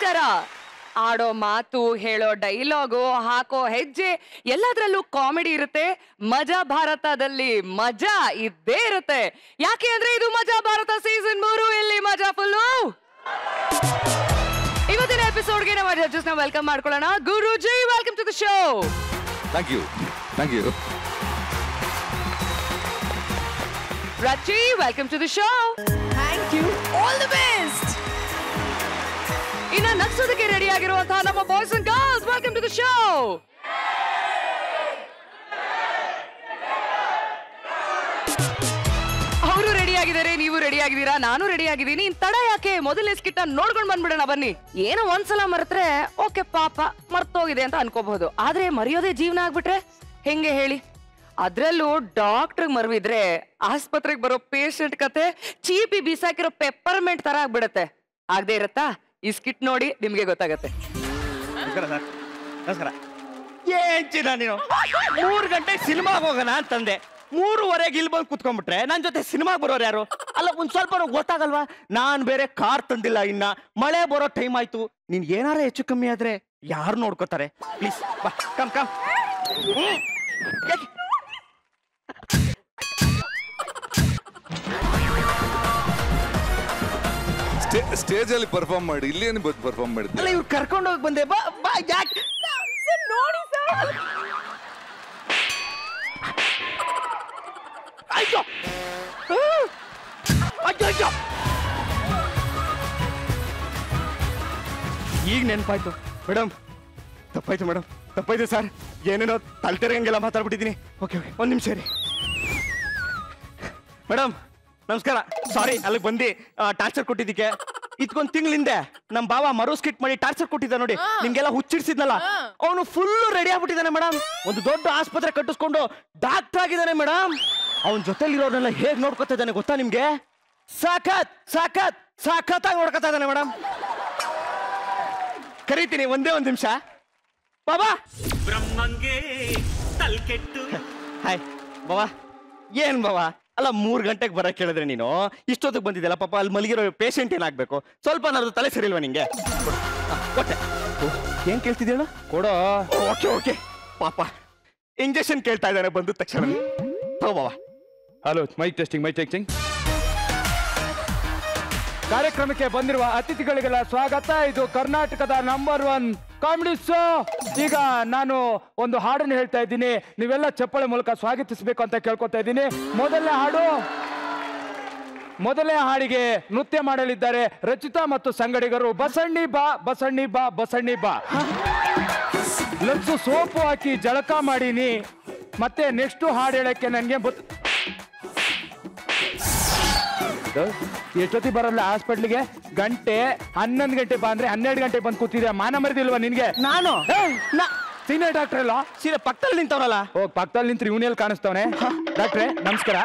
ತರ ಆಡೋ ಮಾತು, ಹೇಳೋ ಡೈಲಾಗು, ಹಾಕೋ ಹೆಜ್ಜೆ ಎಲ್ಲದರಲ್ಲೂ ಕಾಮಿಡಿ ಇರುತ್ತೆ. ಮಜಾ ಭಾರತದಲ್ಲಿ ಮಜಾ ಇದ್ದೇ ಇರುತ್ತೆ. ಯಾಕೆ ಅಂದ್ರೆ ಇದು ಮಜಾ ಭಾರತ ಸೀಸನ್ 3. ಇಲ್ಲಿ ಮಜಾ ಫುಲ್ಲು. ಇವತ್ತಿನ ಎಪಿಸೋಡ್ಗೆ ನಮ್ಮ ಜಡ್ಜಸ್ ನ ವೆಲ್ಕಮ್ ಮಾಡ್ಕೊಳ್ಳೋಣ. Guruji, welcome to the show. Thank you. Rachi, welcome to the show. Thank you. All the best. ಇನ್ನ ನಗ್ಸೋದಕ್ಕೆ ರೆಡಿ ಆಗಿರುವಂತಹ ನಮ್ಮ boys and girls, welcome to the show. ಅವರು ರೆಡಿ ಆಗಿದ್ದಾರೆ, ನೀವು ರೆಡಿ ಆಗಿದ್ದೀರಾ, ನಾನು ರೆಡಿ ಆಗಿದ್ದೀನಿ. ಇನ್ ತಡ ಯಾಕೆ, ಮೊದಲನೇ ಸ್ಕಿಟ್ ನೋಡ್ಕೊಂಡು ಬಂದ್ಬಿಡೋಣ ಬನ್ನಿ. ಏನೋ ಒಂದ್ಸಲ ಮರೆತ್ರೆ ಓಕೆ ಪಾಪ ಮರ್ತೋಗಿದೆ ಅಂತ ಅನ್ಕೋಬಹುದು, ಆದ್ರೆ ಮರೆಯೋದೇ ಜೀವನ ಆಗ್ಬಿಟ್ರೆ ಹೆಂಗೆ ಹೇಳಿ? ಅದ್ರಲ್ಲೂ ಡಾಕ್ಟರ್ ಮರವಿದ್ರೆ ಆಸ್ಪತ್ರೆಗೆ ಬರೋ ಪೇಷಂಟ್ ಕತೆ ಚೀಪಿ ಬೀಸಾಕಿರೋ ಪೆಪ್ಪರ್ಮೆಂಟ್ ತರ ಆಗ್ಬಿಡತ್ತೆ. ಆಗದೆ ಇರತ್ತಾ? ಈ ಸ್ಕಿಟ್ ನೋಡಿ ನಿಮ್ಗೆ ಗೊತ್ತಾಗತ್ತೆ. ನಮಸ್ಕಾರ. ಏನ್ ಚಿನ್ನ ನೀನು 3 ಗಂಟೆಗೆ ಸಿನಿಮಾಗೆ ಹೋಗೋಣ ಅಂತಂದೆ, 3:30 ಇಲ್ಲಿ ಬಂದು ಕುತ್ಕೊಂಡ್ಬಿಟ್ರೆ ನನ್ ಜೊತೆ ಸಿನಿಮಾಗೆ ಬರೋರು ಯಾರು? ಅಲ್ಲ, ಒಂದ್ ಸ್ವಲ್ಪ ಗೊತ್ತಾಗಲ್ವಾ? ನಾನ್ ಬೇರೆ ಕಾರ್ ತಂದಿಲ್ಲ, ಇನ್ನ ಮಳೆ ಬರೋ ಟೈಮ್ ಆಯ್ತು. ನೀನ್ ಏನಾರ ಹೆಚ್ಚು ಕಮ್ಮಿ ಆದ್ರೆ ಯಾರು ನೋಡ್ಕೋತಾರೆ? ಪ್ಲೀಸ್ ಬಾ, ಕಮ್ ಕಮ್. ಸ್ಟೇಜ್ ಅಲ್ಲಿ ಪರ್ಫಾರ್ಮ್ ಮಾಡಿ, ಇಲ್ಲೇನು ಪರ್ಫಾರ್ಮ್ ಮಾಡಿದ್ದೆ? ಅಲ್ಲ, ಇವ್ರು ಕರ್ಕೊಂಡು ಹೋಗಿ ಬಂದೆ. ಬಾ ಬಾ. ಯಾಕೆ ನೋಡಿ ಸರ್. ಅಯ್ಯೋ ಅಯ್ಯೋ, ಈಗ ನೆನಪಾಯ್ತು ಮೇಡಮ್. ತಪ್ಪಾಯ್ತು ಮೇಡಮ್, ತಪ್ಪಾಯ್ತು ಸರ್. ಏನೇನೋ ತಲೆತೆರಂಗೆಲ್ಲ ಮಾತಾಡ್ಬಿಟ್ಟಿದ್ದೀನಿ. ಓಕೆ ಓಕೆ, ಒಂದ್ ನಿಮಿಷ ರೀ ಮೇಡಮ್. ನಮಸ್ಕಾರ. ಸಾರಿ, ಅಲ್ಲಿಗೆ ಬಂದು ಟಾರ್ಚರ್ ಕೊಟ್ಟಿದ್ದಕ್ಕೆ. ಇದ್ಕೊಂದ್ ತಿಂಗಳಿಂದೆ ನಮ್ ಬಾವ ಮರು ಸ್ಕಿಟ್ ಮಾಡಿ ಟಾರ್ಚರ್ ಕೊಟ್ಟಿದ್ದ ನೋಡಿ, ನಿಮ್ಗೆಲ್ಲ ಹುಚ್ಚಿಡ್ಸಿದ್ನಲ್ಲ, ಅವನು ಫುಲ್ ರೆಡಿ ಆಗ್ಬಿಟ್ಟಿದ್ದಾನೆ ಮೇಡಮ್. ಒಂದು ದೊಡ್ಡ ಆಸ್ಪತ್ರೆ ಕಟ್ಟಿಸ್ಕೊಂಡು ಡಾಕ್ಟರ್ ಆಗಿದ್ದಾನೆ ಮೇಡಮ್. ಅವನ ಜೊತೆಲಿರೋರ್ನೆಲ್ಲ ಹೇಗ್ ನೋಡ್ಕೊತಾ ಇದ್ದಾನೆ ಗೊತ್ತಾ ನಿಮ್ಗೆ? ಸಾಕತ್ ಸಾಕತ್ ಸಾಕತ್ತಾಗಿ ನೋಡ್ಕೊತಾ ಇದ್ದಾನೆ ಮೇಡಮ್. ಕರೀತೀನಿ, ಒಂದೇ ಒಂದ್ ನಿಮಿಷ. ಬಾಬಾ ಬ್ರಹ್ಮಂಗೆ ತಲ್ಕೆಟ್ಟು. ಹಾಯ್ ಬಾಬಾ. ಏನ್ ಬಾಬಾ, ಅಲ್ಲ 3 ಗಂಟೆಗೆ ಬರಕ್ ಹೇಳಿದ್ರೆ ನೀನು ಇಷ್ಟೊತ್ತಿಗೆ ಬಂದಿದ್ದಲ್ಲ. ಪಾಪ ಅಲ್ಲಿ ಮಲಗಿರೋ ಪೇಷಂಟ್ ಏನಾಗ್ಬೇಕು? ಸ್ವಲ್ಪ ನಾದ್ರು ತಲೆ ಸರಿಲ್ವಾ ನಿಂಗೆ? ಕೊಟ್ಟೆ. ಏನ್ ಕೇಳ್ತಿದ್ದೀಣ? ಕೊಡೋ. Okay okay. ಪಾಪ ಇಂಜೆಕ್ಷನ್ ಕೇಳ್ತಾ ಇದ್ದಾನೆ ಬಂದ ತಕ್ಷಣ. ಬಾಬಾ. Hello, mic testing. ಕಾರ್ಯಕ್ರಮಕ್ಕೆ ಬಂದಿರುವ ಅತಿಥಿಗಳಿಗೆಲ್ಲ ಸ್ವಾಗತ. ಇದು ಕರ್ನಾಟಕದ ನಂಬರ್ 1 ಕಾಮಿಡಿ ಶೋ. ಈಗ ನಾನು ಒಂದು ಹಾಡನ್ನು ಹೇಳ್ತಾ ಇದ್ದೀನಿ, ನೀವೆಲ್ಲ ಚಪ್ಪಾಳೆ ಮೂಲಕ ಸ್ವಾಗತಿಸಬೇಕು ಅಂತ ಕೇಳ್ಕೊತಾ ಇದ್ದೀನಿ. ಮೊದಲನೇ ಹಾಡಿಗೆ ನೃತ್ಯ ಮಾಡಲಿದ್ದಾರೆ ರಚಿತಾ ಮತ್ತು ಸಂಗಡಿಗರು. ಬಸಣ್ಣಿ ಬಾ ಬಸಣ್ಣಿ ಬಾ ಬಸಣ್ಣಿ ಬಾ. ಲಕ್ಸು ಸೋಪು ಹಾಕಿ ಜಳಕ ಮಾಡೀನಿ. ಮತ್ತೆ ನೆಕ್ಸ್ಟ್ ಹಾಡು ಹೇಳಕ್ಕೆ ನನಗೆ ಎಷ್ಟೊತ್ತಿ ಬರಲ್ಲ ಹಾಸ್ಪಿಟ್ಲಿಗೆ? 11 ಗಂಟೆ ಬಾ ಅಂದ್ರೆ 12 ಗಂಟೆ ಬಂದು ಕೂತಿದ್ಯಾ? ಮಾನ ಮರಿದಿಲ್ವಾ ನಿನ್ಗೆ? ನಾನು ಸೀನಿಯರ್ ಡಾಕ್ಟರ್ ಅಲ್ಲ, ಸೀದಾ ಪಕ್ಕದಲ್ಲಿ ನಿಂತವ್ರಲ್ಲ. ಹೋಗ್ ಪಕ್ಕದಲ್ಲಿ ನಿಂತ್ರಿ ಇವನಲ್ಲಿ ಕಾಣಿಸ್ತವನೆ. ಡಾಕ್ಟ್ರೆ ನಮಸ್ಕಾರ.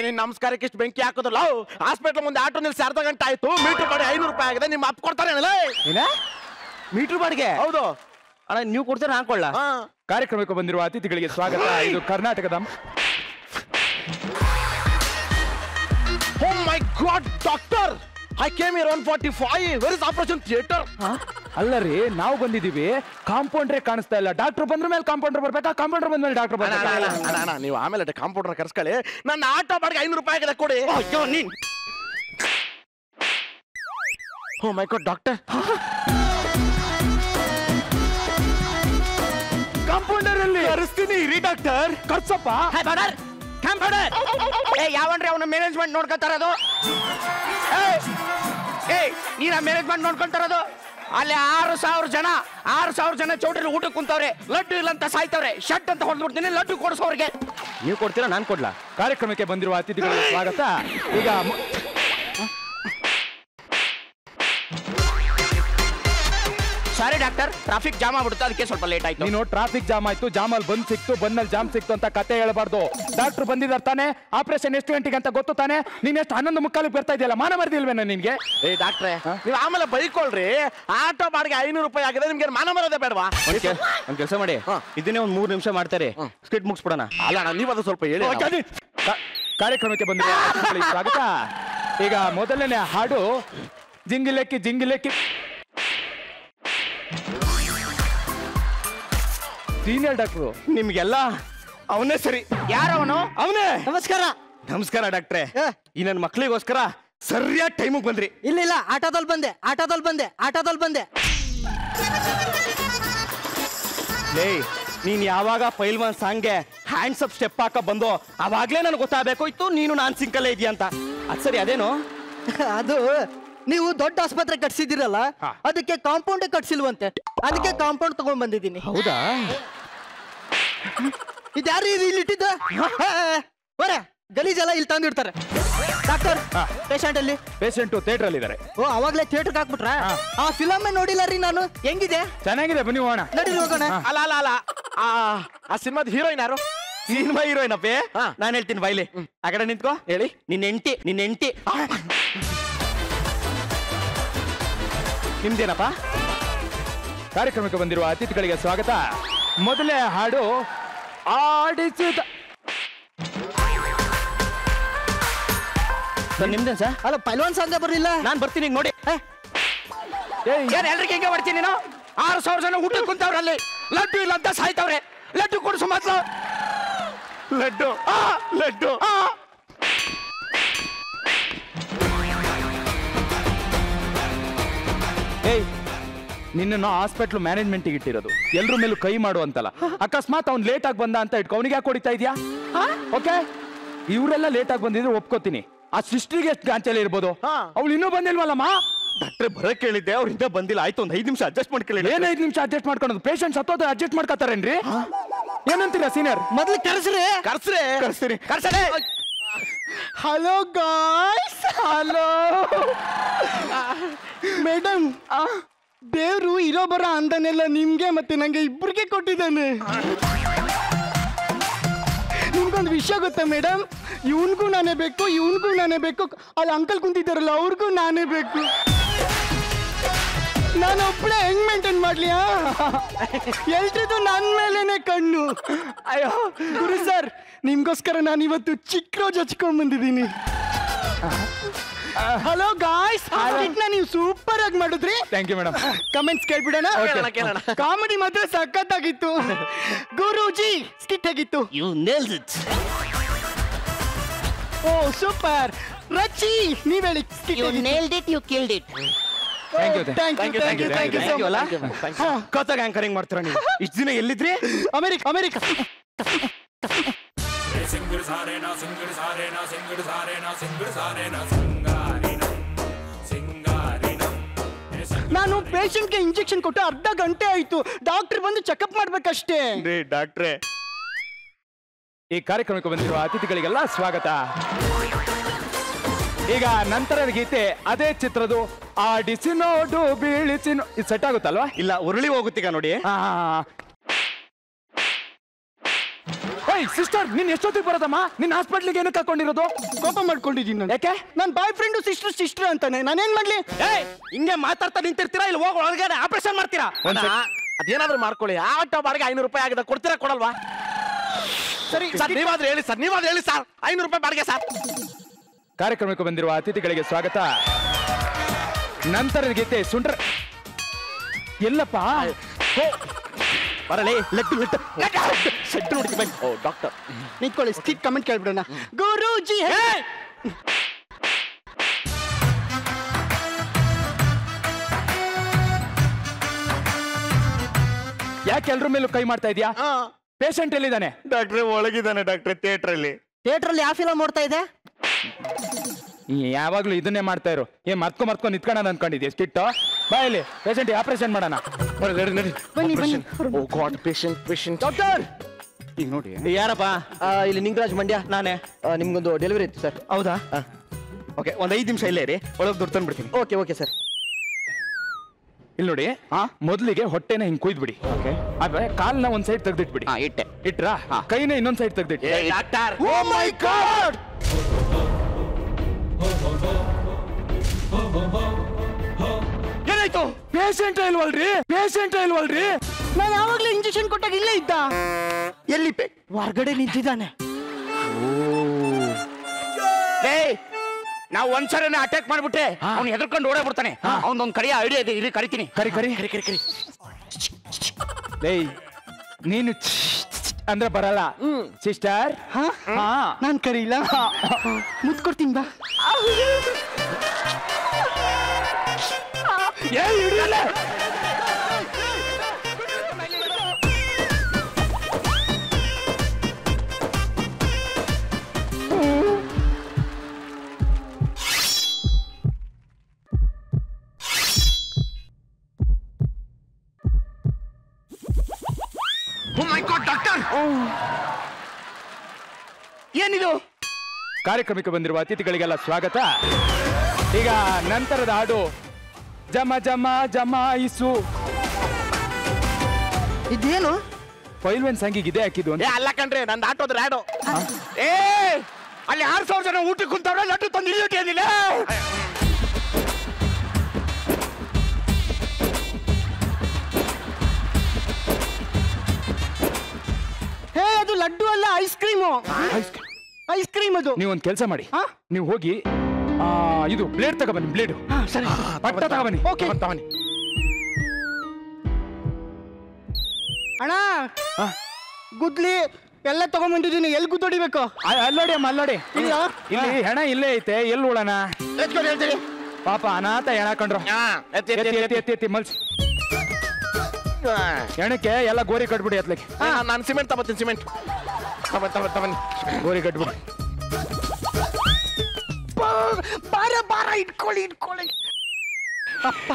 ನಿನ್ ನಮಸ್ಕಾರಕ್ಕೆ ಇಷ್ಟು ಬೆಂಕಿ ಹಾಕೋದಲ್ಲ. ಹಾಸ್ಪಿಟಲ್ ಮುಂದೆ ಆಟೋ ನಿಲ್ಸಿ ಅರ್ಧ ಗಂಟೆ ಆಯ್ತು. ಮೀಟರ್ ಬಾಡಿಗೆ 500 ರೂಪಾಯಿ ಆಗಿದೆ. ನಿಮ್ಮ ಅಪ್ಪ ಕೊಡ್ತಾರೆ? ಮೀಟರ್ ಬಾಡಿಗೆ? ಹೌದು ಅಣ್ಣ, ನೀವು ಕೊಡ್ತಾರೆ, ನಾನು ಕೊಳ್ಳ. ಕಾರ್ಯಕ್ರಮಕ್ಕೆ ಬಂದಿರುವ ಅತಿಥಿಗಳಿಗೆ ಸ್ವಾಗತ. ಇದು ಕರ್ನಾಟಕದ Oh my God, doctor! I came here on 45. Where is operation theater? ಅಲ್ಲ ರೀ, ನಾವು ಬಂದಿದ್ದೀವಿ. ಕಾಂಪೌಂಡ್ರೇ ಕಾಣಿಸ್ತಾ ಇಲ್ಲ. ಡಾಕ್ಟರ್ ಬಂದ್ರ ಮೇಲೆ ಕಾಂಪೌಂಡರ್ ಬರ್ಬೇಕಾ? ಕಾಂಪೌಂಡರ್ ಬಂದ್ಮೇಲೆ ಡಾಕ್ಟರ್ ಬರ್ಬೇಕಾ? ನೀವು ಆಮೇಲೆ ಕಾಂಪೌಂಡರ್ ಕರ್ಸ್ಕೊಳ್ಳಿ. ನನ್ನ ಆಟೋ ಬಾಡಿಗೆ 500 ರೂಪಾಯಿ ಆಗಿದೆ, ಕೊಡಿ. ಅಯ್ಯೋ ನೀನ್. Oh my God, doctor! Compounder ಅಲ್ಲಿ ಕರೆಸ್ತೀನಿ ರೀ ಡಾಕ್ಟರ್. ಕರ್ಸಪ್ಪ. ಯಾವನ್ರಿ ಅವನ ಮ್ಯಾನೇಜ್ಮೆಂಟ್ ನೋಡ್ಕೊಂತಾರದು? ನೀನ ಮ್ಯಾನೇಜ್ಮೆಂಟ್ ನೋಡ್ಕೊಂತಾರದು? ಅಲ್ಲಿ 6,000 ಜನ ಚೌಟ್ರಿ ಊಟಕ್ಕೆ ಕುಂತವ್ರೆ. ಲಡ್ಡು ಇಲ್ಲ ಅಂತ ಸಾಯ್ತವ್ರೆ. ಶಟ್ ಅಂತ ಹೊಡೆದ್ಬಿಡ್ತೀನಿ. ಲಡ್ಡು ಕೊಡಿಸೋರಿಗೆ. ನೀವು ಕೊಡ್ತೀರಾ, ನಾನು ಕೊಡ್ಲಾ? ಕಾರ್ಯಕ್ರಮಕ್ಕೆ ಬಂದಿರುವ ಅತಿಥಿಗಳಿಗೆ ಸ್ವಾಗತ. ಈಗ ಸಾರಿ ಡಾಕ್ಟರ್, ಟ್ರಾಫಿಕ್ ಜಾಮ್ ಆಗ್ಬಿಡುತ್ತೆ, ಅದಕ್ಕೆ ಸ್ವಲ್ಪ ಲೇಟ್ ಆಯ್ತು. ನೀನು ಟ್ರಾಫಿಕ್ ಜಾಮ್ ಆಯ್ತು, ಜಾಮಲ್ಲಿ ಬಂದ್ ಸಿಕ್ತು, ಬಂದಲ್ಲಿ ಜಾಮ್ ಸಿಕ್ತು ಅಂತ ಕತೆ ಹೇಳ್ಬಾರ್ದು. ಡಾಕ್ಟರ್ ಬಂದಿದ್ದಾರೆ ತಾನೆ? ಆಪರೇಷನ್ ಎಷ್ಟು ಗಂಟೆಗೆ ಅಂತ ಗೊತ್ತು ತಾನೆ? ನೀನ್ ಎಷ್ಟು 11:45 ಬರ್ತಾ ಇದೆಯಲ್ಲ, ಮಾನ ಮರದಿಲ್ವೇನ ನಿನ್ಗೆ? ಡಾಕ್ಟ್ರೆ, ನೀವು ಆಮೇಲೆ ಬೈಕೊಳ್ರಿ. ಆಟೋ ಬಾಡಿಗೆ 500 ರೂಪಾಯಿ ಆಗಿದೆ, ನಿಮ್ಗೆ ಮಾನ ಮರದೇ ಬೇಡವಾ? ಒಂದ್ ಕೆಲಸ ಮಾಡಿ, ಇದನ್ನೇ ಒಂದ್ 3 ನಿಮಿಷ ಮಾಡ್ತಾರೆ, ಸ್ಕಿಟ್ ಮುಗಿಸ್ಬಿಡೋಣ. ಅಲ್ಲ, ನೀವು ಅದು ಸ್ವಲ್ಪ ಹೇಳಿ. ಕಾರ್ಯಕ್ರಮಕ್ಕೆ ಬಂದಿರುವ ಸ್ವಾಗತ. ಈಗ ಮೊದಲನೇ ಹಾಡು ಜಿಂಗಿಲೆಕ್ಕಿ ಜಿಂಗಿಲೆಕ್ಕಿ ಸೀನಿಯರ್ ಡಾಕ್ಟ್ರು. ನಿಮ್ಗೆಲ್ಲ ಅವನೇ ಸರಿ. ಯಾರವನು? ಅವನೇ. ನಮಸ್ಕಾರ. ನಮಸ್ಕಾರ ಡಾಕ್ಟ್ರೆ. ಈ ನನ್ನ ಮಕ್ಳಿಗೋಸ್ಕರ ಸರಿಯಾದ ಟೈಮಿಗೆ ಬಂದ್ರಿ. ಇಲ್ಲ ಆಟೋದಲ್ಲಿ ಬಂದೆ. ಲೇ ನೀನ್ ಯಾವಾಗ ಪೈಲ್ವಾನ್ ಸಾಂಗ್ಗೆ ಹ್ಯಾಂಡ್ಸ್ ಅಪ್ ಸ್ಟೆಪ್ ಹಾಕ ಬಂದೋ ಅವಾಗ್ಲೇ ನನಗೆ ಗೊತ್ತಾಗಬೇಕೋಯ್ತು ನೀನು ನಾನ್ ಸಿಂಕಲ್ಲೇ ಇದೆಯಾ ಅಂತ. ಅದ್ ಸರಿ ಅದೇನು? ಅದು ನೀವು ದೊಡ್ಡ ಆಸ್ಪತ್ರೆ ಕಟ್ಸಿದಿರಲ್ಲ, ಅದಕ್ಕೆ ಕಾಂಪೌಂಡ್ ಕಟ್ಸಿಲ್ವಂತೆ, ಅದಕ್ಕೆ ಕಾಂಪೌಂಡ್ ತಗೊಂಡ್ ಬಂದಿದ್ದೀನಿ. ಹೌದಾ? ಇದ್ಯಾರು ಇಲ್ಲಿ ಇಟ್ಟಿದ್ದ? ಬರೇ ಗಲೀಜೆಲ್ಲ ಇಲ್ಲಿ ತಂದಿಡ್ತಾರೆ. ಡಾಕ್ಟರ್, ಪೇಷಂಟ್ ಅಲ್ಲಿ? ಪೇಷಂಟ್ ಥಿಯೇಟರ್ ಅಲ್ಲಿ ಇದಾರೆ. ಓ, ಅವಾಗ್ಲೇ ಥಿಯೇಟರ್ಗೆ ಹಾಕ್ಬಿಟ್ರ? ಆ ಫಿಲಮ್ ನೋಡಿಲ್ಲ ರೀ ನಾನು. ಹೆಂಗಿದೆ? ಚೆನ್ನಾಗಿದೆ, ಬನ್ನಿ ಹೋಗೋಣ. ನಡೀರಿ ಹೋಗೋಣ. ಅಲ್ಲ ಆ ಸಿನಿಮಾದ ಹೀರೋಯಿನ್ ಯಾರು? ಸಿನಿಮಾ ಹೀರೋಯಿನ್ ಅಪ್ಪೇ. ನಾನು ಹೇಳ್ತೀನಿ ಬೈಲಿ. ಆ ಕಡೆ ನಿಂತ್ಕೋ. ಹೇಳಿ. ನಿನ್ನ ಎಂಟಿ ನಿಮ್ದೇನಪ್ಪ? ಕಾರ್ಯಕ್ರಮಕ್ಕೆ ಬಂದಿರುವ ಅತಿಥಿಗಳಿಗೆ ಸ್ವಾಗತ. ಮೊದಲೇ ಹಾಡು ಆಡಿಸಿದ. ನಿಮ್ದೇನ್ ಸರ್? ಅಲ್ಲ, ಪೈಲ್ವಾನ್ ಸಾಂಗ್ ಬರಲಿಲ್ಲ. ನಾನ್ ಬರ್ತೀನಿ, ನೋಡಿ. ಏನ್ ಎಲ್ರಿಗೆ ಹೆಂಗೆ ಬರ್ತೀನಿ ನೀನು? 6,000 ಜನ ಊಟ ಕುಂತವ್ರ ಅಲ್ಲಿ. ಲಡ್ಡು ಇಲ್ಲ ಅಂತ ಸಾಯ್ತವ್ರೆ. ಲಡ್ಡು ಕೊಡಿಸು ಮೊದ್ಲು. ಲಡ್ಡು ಲಡ್ಡು. ಏಯ್, ನಿನ್ನನ್ನು ಹಾಸ್ಪಿಟ್ಲ್ ಮ್ಯಾನೇಜ್ಮೆಂಟ್ ಇಟ್ಟಿರೋದು, ಎಲ್ರ ಮೇಲೂ ಕೈ ಮಾಡುವಂತಲ್ಲ. ಅಕಸ್ಮಾತ್ ಅವ್ನು ಲೇಟ್ ಆಗಿ ಬಂದ ಅಂತ ಇಟ್ಕೊ, ಅವನಿಗೆ ಯಾಕೆ ಹೊಡಿತಾ ಇದೆಯಾ? ಓಕೆ, ಇವರೆಲ್ಲ ಲೇಟ್ ಆಗಿ ಬಂದಿದ್ರೆ ಒಪ್ಕೋತೀನಿ. ಆ ಸಿಸ್ಟ್ರಿಗೆ ಎಷ್ಟು ಗಾಂಚಲಿ ಇರ್ಬೋದು, ಅವಳು ಇನ್ನೂ ಬಂದಿಲ್ವಲ್ಲಮ್ಮ? ಡಾಕ್ಟ್ರೆ ಬರಕ್ ಕೇಳಿದ್ದೆ, ಅವ್ರಿಂದ ಬಂದಿಲ್ಲ. ಆಯ್ತು, ಒಂದ್ 5 ನಿಮಿಷ ಅಡ್ಜಸ್ಟ್ ಮಾಡ್ಕೊಳ್ಳಿ. ಏನ್ 5 ನಿಮಿಷ ಅಡ್ಜಸ್ಟ್ ಮಾಡ್ಕೊಳೋದು? ಪೇಷಂಟ್ ಸತ್ತೋದ್ರೆ ಅಡ್ಜಸ್ಟ್ ಮಾಡ್ಕೊತಾರೇನ್ರಿ? ಏನಂತೀರಾ ಸೀನಿಯರ್? ಮೊದ್ಲು ಕರ್ಸ್ರಿ. Hello guys. ಹಲೋ ಮೇಡಮ್, ದೇವ್ರು ಇರೋ ಬರೋ ಅಂದನೆಲ್ಲ ನಿಮ್ಗೆ ಮತ್ತೆ ನಂಗೆ ಇಬ್ಬರಿಗೆ ಕೊಟ್ಟಿದ್ದಾನೆ. ನಿಮ್ಗೊಂದು ವಿಷಯ ಗೊತ್ತಾ ಮೇಡಮ್? ಇವನ್ಗೂ ನಾನೇ ಬೇಕು, ಅಲ್ಲಿ ಅಂಕಲ್ ಕುಂತಿದ್ದಾರಲ್ಲ ಅವ್ರಿಗೂ ನಾನೇ ಬೇಕು. ನಾನು ಒಬ್ಬಳೆ ಹೆಂಗ್ ಮೇಂಟೈನ್ ಮಾಡ್ಲಿ? ಎಲ್ರಿಗೂ ನನ್ನ ಮೇಲೇನೆ ಕಣ್ಣು. ಅಯ್ಯೋ ಗುರು ಸರ್, ನಿಮ್ಗೋಸ್ಕರ ನಾನು ಇವತ್ತು ಚಿಕ್ಕ ರೋಜ್ ಹಚ್ಕೊಂಡ್ ಬಂದಿದ್ದೀನಿ. ಹಲೋ ಗಾಯ್ಸ್, ನೀವು ಸೂಪರ್ ಆಗಿ ಮಾಡಿದ್ರಿ. Thank you madam. ಕಮೆಂಟ್ಸ್ ಕೇಳ್ಬಿಡೋಣ. ಕಾಮಿಡಿ ಮಾತ್ರ ಸಖತ್ತಾಗಿತ್ತು. ಗುರೂಜಿ ಸ್ಕಿಟ್ ಆಗಿತ್ತು. You nailed it. Oh super. Rachi, ನೀವ್ ಹೇಳಿ. You nailed it, you killed it. Thank you. ಕಥಾಗ ಆಂಕರಿಂಗ್ ಮಾಡ್ತೀರಾ ನೀವು? ಇಷ್ಟು ದಿನ ಎಲ್ಲಿದ್ರಿ? ಅಮೆರಿಕ. ನಾನು ಪೇಷಂಟ್ಗೆ ಇಂಜೆಕ್ಷನ್ ಕೊಟ್ಟು ಅರ್ಧ ಗಂಟೆ ಆಯ್ತು. ಡಾಕ್ಟರ್ ಬಂದು ಚೆಕಪ್ ಮಾಡ್ಬೇಕಷ್ಟೇ. ಡಾಕ್ಟ್ರೆ, ಈ ಕಾರ್ಯಕ್ರಮಕ್ಕೆ ಬಂದಿರುವ ಅತಿಥಿಗಳಿಗೆಲ್ಲ ಸ್ವಾಗತ. ಈಗ ನಂತರದ ಗೀತೆ ಅದೇ ಚಿತ್ರದ್ದು ಆಡಿಸಿ ನೋಡು ಬೀಳಿಸಿ. ಇದು ಸೆಟ್ ಆಗುತ್ತಲ್ವಾ? ಇಲ್ಲ, ಉರುಳಿ ಹೋಗುತ್ತೀಗ ನೋಡಿ. ಏಯ್ ಸಿಸ್ಟರ್, ನೀನ್ ಎಷ್ಟೊತ್ತಿಗೆ ಬರೋದಮ್ಮ? ನಿನ್ನ ಹಾಸ್ಪಿಟ್ಲಿಗೆ ಏನಕ್ಕೆ ಹಾಕೊಂಡಿರೋದು? ಕೋಪ ಮಾಡ್ಕೊಂಡಿದ್ದೀನಿ ನಾನು. ಯಾಕೆ? ನನ್ನ ಬಾಯ್ ಫ್ರೆಂಡು ಸಿಸ್ಟರ್ ಅಂತಾನೆ. ನಾನೇನ್ ಮಾಡ್ಲಿ? ಏಯ್, ಹಿಂಗೆ ಮಾತಾಡ್ತಾ ನಿಂತಿರ್ತೀರಾ? ಇಲ್ಲಿ ಹೋಗಿ ಒಳಗಡೆ ಆಪರೇಷನ್ ಮಾಡ್ತೀರಾ? ಅದೇನಾದ್ರೂ ಮಾಡ್ಕೊಳ್ಳಿ. ಆಟೋ ಬಾಡಿಗೆ 500 ರೂಪಾಯಿ ಆಗಿದೆ, ಕೊಡ್ತೀರಾ ಕೊಡಲ್ವಾ? ಸರಿ ಸರ್, ನೀವಾದ್ರೂ ಹೇಳಿ ಸರ್. 500 ರೂಪಾಯಿ ಬಾಡಿಗೆ ಸರ್. ಕಾರ್ಯಕ್ರಮಕ್ಕೆ ಬಂದಿರುವ ಅತಿಥಿಗಳಿಗೆ ಸ್ವಾಗತ. ನಂತರದ ಗೀತೆ ಸುಂಡ್ರ. ಎಲ್ಲಪ್ಪ ಬರಲೇ. ಲಡ್ಡು ಸೆಟ್ಟು ನೋಡಿ ಬನ್ನಿ. ಓ ಡಾಕ್ಟರ್, ನಿಂತ್ಕೊಳ್ಳಿ. ಸ್ಕಿಟ್ ಕಮೆಂಟ್ ಕೇಳ್ಬಿಡೋಣ. ಗುರೂಜಿ ಯಾಕೆ ಎಲ್ರ ಮೇಲೂ ಕೈ ಮಾಡ್ತಾ ಇದೀಯಾ? ಪೇಷಂಟ್ ಎಲ್ಲಿದ್ದಾನೆ? ಡಾಕ್ಟ್ರೆ ಒಳಗಿದ್ದಾನೆ. ಡಾಕ್ಟ್ರೆ ಥಿಯೇಟರ್ ಅಲ್ಲಿ ಯಾವ ಫಿಲಮ್ ನೋಡ್ತಾ ಇದೆ? ಯಾವಾಗ್ಲೂ ಇದನ್ನೇ ಮಾಡ್ತಾ ಇರು. ಏನ್ ಮರ್ತ್ಕೊಂಡ್ ನಿಂತ್ಕೊಂಡ ಅನ್ಕೊಂಡಿದ್ಯಾ? ಸ್ಕಿಟ್ ಬಾ ಇಲ್ಲಿ, ಪೇಷಂಟ್ ಆಪರೇಷನ್ ಮಾಡೋಣ. ಬನ್ನಿ. ಓ ಗಾಡ್, ಪೇಷಂಟ್. ಡಾಕ್ಟರ್, ಈಗ ನೋಡಿ. ಯಾರಪ್ಪ? ಇಲ್ಲಿ ನಿಂಗರಾಜ್ ಮಂಡ್ಯ. ನಾನೇ. ನಿಮ್ಗೊಂದು ಡೆಲಿವರಿ ಇತ್ತು ಸರ್. ಹೌದಾ? ಓಕೆ, ಒಂದ್ 5 ನಿಮಿಷ ಇಲ್ಲೇ ರೀ, ಒಳಗೆ ದುಡ್ಡು ತಂದ್ಬಿಡ್ತೀನಿ. Okay sir. ಇಲ್ಲಿ ನೋಡಿ, ಮೊದ್ಲಿಗೆ ಹೊಟ್ಟೆನ ಹಿಂಗ್ ಕುಯ್ದ್ಬಿಡಿ. ಆದ್ರೆ ಕಾಲ್ನ ಒಂದ್ ಸೈಡ್ ತೆಗ್ದಿಟ್ಬಿಡಿ. ಇಟ್ರಾ? ಕೈನ ಇನ್ನೊಂದ್ ಸೈಡ್ ತೆಗ್ದಿಟ್ಟು. ಡಾಕ್ಟರ್, ಓ ಮೈ ಗಾಡ್! ಏನಾಯ್ತು? ಪೇಷಂಟ್ ಇಲ್ವಲ್ರಿ? ನಾನು ಯಾವಾಗ್ಲೂ ಇಂಜೆಕ್ಷನ್ ಕೊಟ್ಟಾಗ ಇಲ್ಲೇ ಇದ್ದ. ಎಲ್ಲಿ? ಹೊರಗಡೆ ನಿಂತಿದ್ದಾನೆ. ನಾವು ಒಂದ್ಸರಿ ಅಟ್ಯಾಕ್ ಮಾಡ್ಬಿಟ್ರೆ ಅವ್ನು ಹೆದರ್ಕೊಂಡು ಓಡೇ ಬಿಡ್ತಾನೆ. ಅವನೊಂದ್ ಕರಿಯ ಐಡಿಯಾ ಇದೆ, ಇಲ್ಲಿ ಕರಿತೀನಿ. ಕರಿ. ಏಯ್, ನೀನು ಅಂದ್ರೆ ಬರಲ್ಲ ಸಿಸ್ಟರ್. ನಾನ್ ಕರೀಲ ಮುತ್ಕೊಡ್ತೀನಿ ಬಾ. ಏನಿದು? ಕಾರ್ಯಕ್ರಮಕ್ಕೆ ಬಂದಿರುವ ಅತಿಥಿಗಳಿಗೆಲ್ಲ ಸ್ವಾಗತ. ಈಗ ನಂತರದ ಹಾಡು ಜಮ ಜಮ ಜಮಾಯಿಸು. ಇದೇನು ಪೈಲ್ವನ್ ಸಂಗಿಗೆ ಇದೆ ಹಾಕಿದ್ದು ಅಂತ. ಅಲ್ಲ ಕಣ್ರಿ ನಂದು ಆಟೋದ್ರ ಆಡೋ. ಏ ಅಲ್ಲಿ 6,000 ಜನ ಊಟಕ್ಕೆ ಕುಂತವ್ರೆ, ಲಡ್ಡು ತಂದು ಇಳಿಯೋಟಿ ಏನಿಲ್ಲ. ಹೇ ಅದು ಲಡ್ಡು ಅಲ್ಲ, ಐಸ್ ಕ್ರೀಮು. ಐಸ್ ಕ್ರೀಮ್ ಅದು. ನೀವೊಂದು ಕೆಲಸ ಮಾಡಿ, ನೀವು ಹೋಗಿ ಇದು ಬ್ಲೇಡ್ ತಗೊಬನ್ನಿ. ಬ್ಲೇಡು ಸರಿ, ಪಟ್ಟ ತಗೊಬನ್ನಿ. ಓಕೆ ಅಣ್ಣ. ಗುದ್ಲಿ ಎಲ್ಲ ತಗೊಂಡ್ಬಂದಿದ್ದೀನಿ. ಎಲ್ಲಿ ಗುದ್ದೊಡಿಬೇಕು? ಅಲ್ಲೋಡಿ ಅಮ್ಮ, ಅಲ್ಲೋಡಿ. ಇಲ್ಲ. ಇಲ್ಲಿ ಹೆಣ ಇಲ್ಲೇ ಐತೆ, ಎಲ್ಲಿ ಉಳಣ? ಎತ್ಕೊಂಡು ಹೇಳ್ತೀನಿ. ಪಾಪ ಅನಾಥ ಹೆಣ ಕಂಡ್ರು. ಎತ್ತಿ ಮಲ್ಸಿ ಹೆಣಕ್ಕೆ ಎಲ್ಲ ಗೋರಿ ಕಟ್ಬಿಡಿ ಅತ್ಲಿಕ್ಕೆ. ನಾನು ಸಿಮೆಂಟ್ ತಗೋತೀನಿ. ಸಿಮೆಂಟ್ ತಗೊಂಡು ಗೋರಿ ಕಟ್ಬಿಡಿ. ಬಾರ ಇಟ್ಕೊಳ್ಳಿ. ಅಪ್ಪ